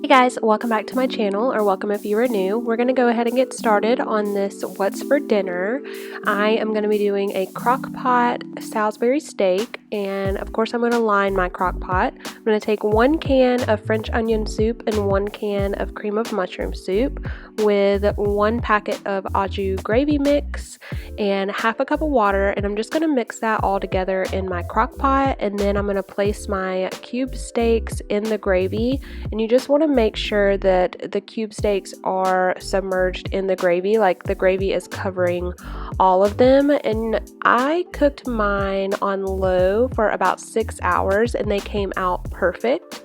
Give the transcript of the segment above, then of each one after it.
Hey guys, welcome back to my channel, or welcome if you are new. We're going to go ahead and get started on this what's for dinner. I am going to be doing a crock pot Salisbury steak, and of course I'm going to line my crock pot. I'm going to take 1 can of French onion soup and 1 can of cream of mushroom soup with 1 packet of au jus gravy mix and half a cup of water, and I'm just going to mix that all together in my crock pot, and then I'm going to place my cube steaks in the gravy, and you just want to make sure that the cube steaks are submerged in the gravy, like the gravy is covering all of them. And I cooked mine on low for about 6 hours and they came out perfect.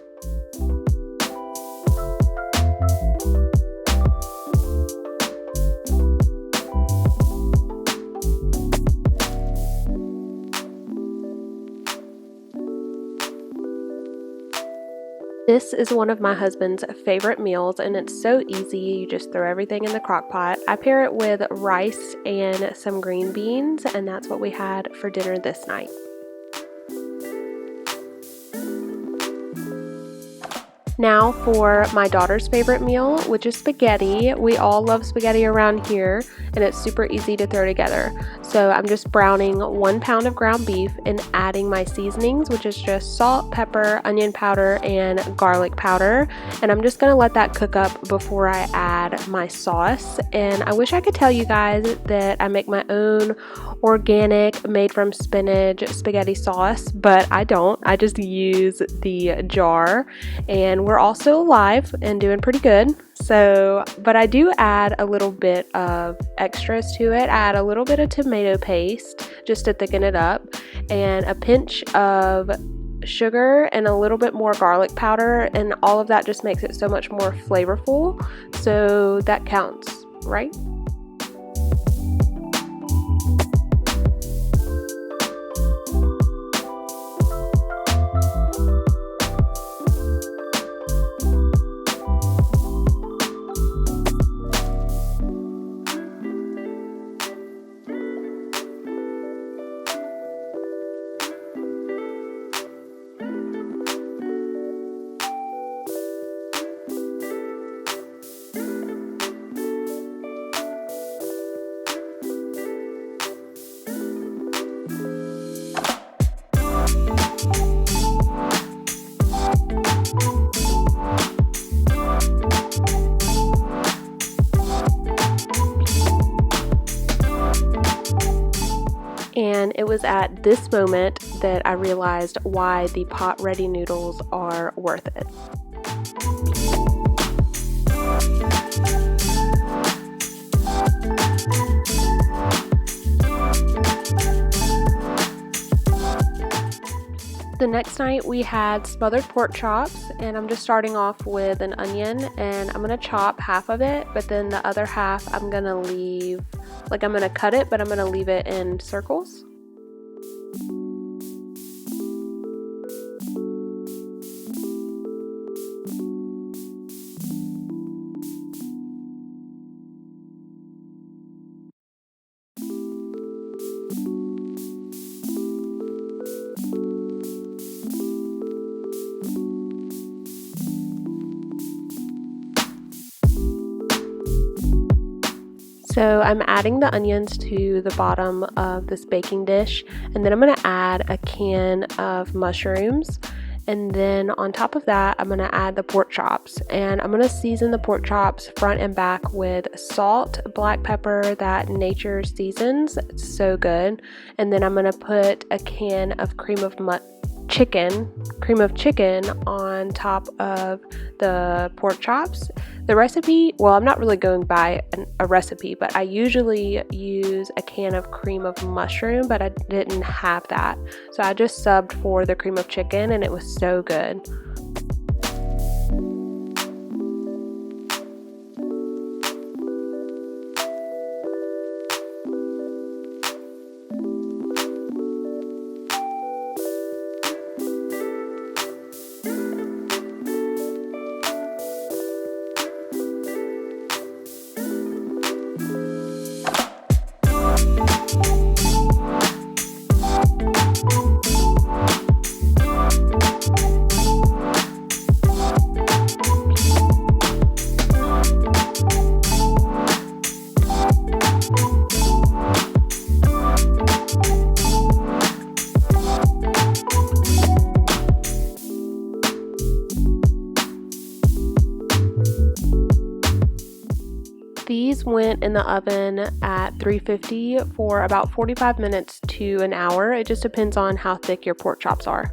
This is one of my husband's favorite meals, and it's so easy. You just throw everything in the crock pot. I pair it with rice and some green beans, and that's what we had for dinner this night. Now for my daughter's favorite meal, which is spaghetti. We all love spaghetti around here, and it's super easy to throw together. So I'm just browning 1 pound of ground beef and adding my seasonings, which is just salt, pepper, onion powder, and garlic powder. And I'm just gonna let that cook up before I add my sauce. And I wish I could tell you guys that I make my own organic, made from spinach spaghetti sauce, but I don't. I just use the jar, and we're all still alive and doing pretty good. So, but I do add a little bit of extras to it. I add a little bit of tomato paste just to thicken it up, and a pinch of sugar and a little bit more garlic powder, and all of that just makes it so much more flavorful. So that counts, right? And it was at this moment that I realized why the pot ready noodles are worth it. The next night we had smothered pork chops, and I'm just starting off with an onion, and I'm going to chop half of it, but then the other half I'm going to leave, like I'm going to cut it, but I'm going to leave it in circles. So I'm adding the onions to the bottom of this baking dish, and then I'm going to add a can of mushrooms, and then on top of that I'm going to add the pork chops, and I'm going to season the pork chops front and back with salt, black pepper that nature seasons. It's so good. And then I'm going to put a can of cream of chicken on top of the pork chops. The recipe, well, I'm not really going by a recipe, but I usually use a can of cream of mushroom, but I didn't have that. So I just subbed for the cream of chicken, and it was so good. These went in the oven at 350 for about 45 minutes to an hour. It just depends on how thick your pork chops are.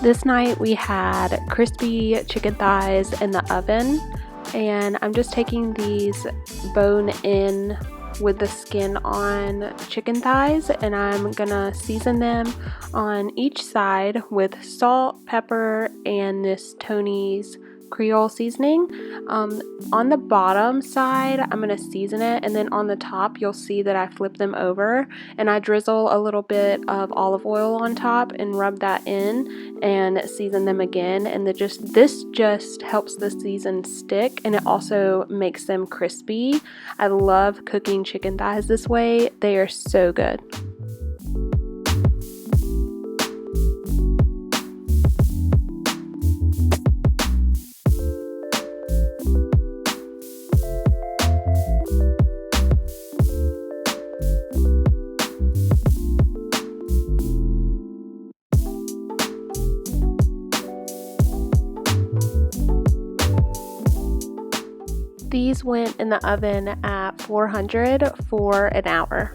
This night we had crispy chicken thighs in the oven, and I'm just taking these bone in with the skin on chicken thighs, and I'm gonna season them on each side with salt, pepper, and this Tony's Creole seasoning. On the bottom side I'm gonna season it, and then on the top you'll see that I flip them over and I drizzle a little bit of olive oil on top and rub that in and season them again, and this just helps the season stick, and it also makes them crispy. I love cooking chicken thighs this way. They are so good. These went in the oven at 400 for an hour.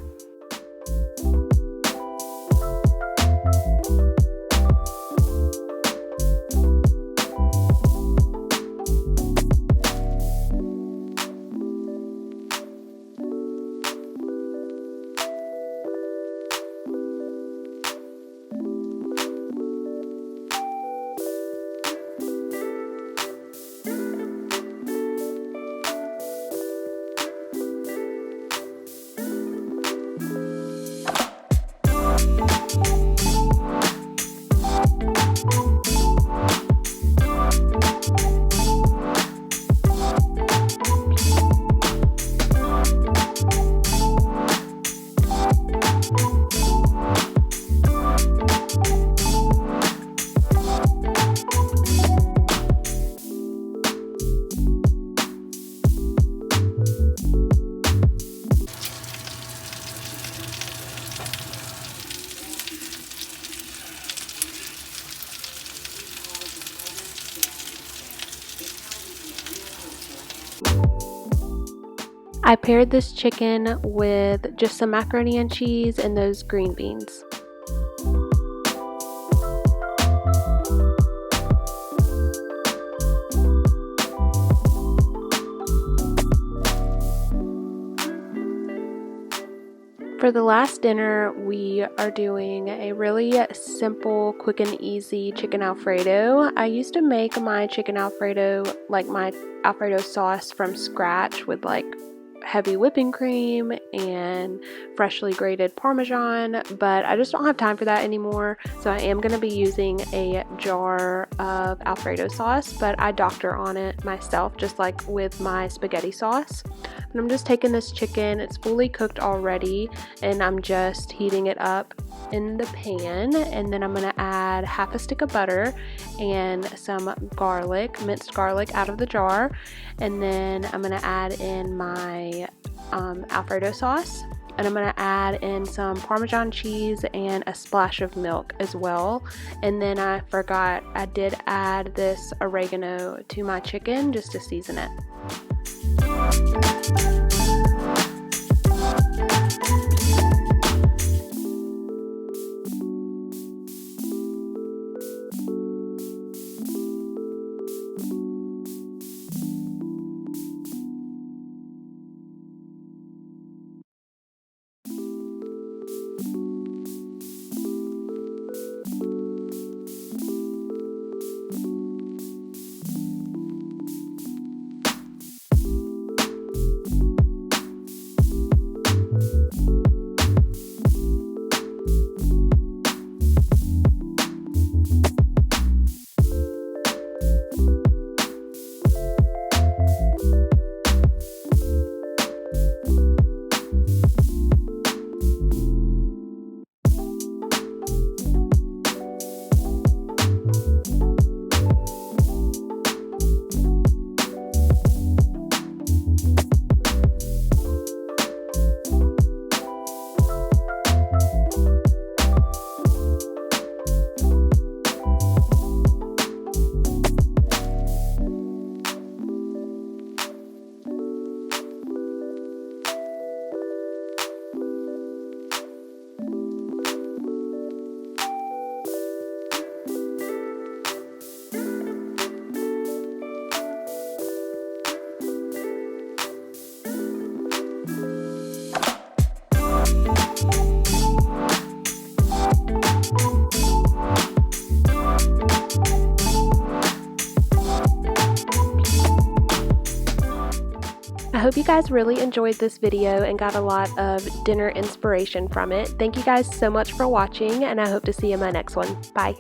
I paired this chicken with just some macaroni and cheese and those green beans. For the last dinner, we are doing a really simple, quick and easy chicken Alfredo. I used to make my chicken Alfredo, like my Alfredo sauce, from scratch with like heavy whipping cream and freshly grated Parmesan, but I just don't have time for that anymore, so I am going to be using a jar of Alfredo sauce, but I doctor on it myself just like with my spaghetti sauce. And I'm just taking this chicken, it's fully cooked already, and I'm just heating it up in the pan, and then I'm going to add half a stick of butter and some garlic, minced garlic out of the jar, and then I'm going to add in my Alfredo sauce, and I'm going to add in some Parmesan cheese and a splash of milk as well. And then I forgot, I did add this oregano to my chicken just to season it. I hope you guys really enjoyed this video and got a lot of dinner inspiration from it. Thank you guys so much for watching, and I hope to see you in my next one. Bye.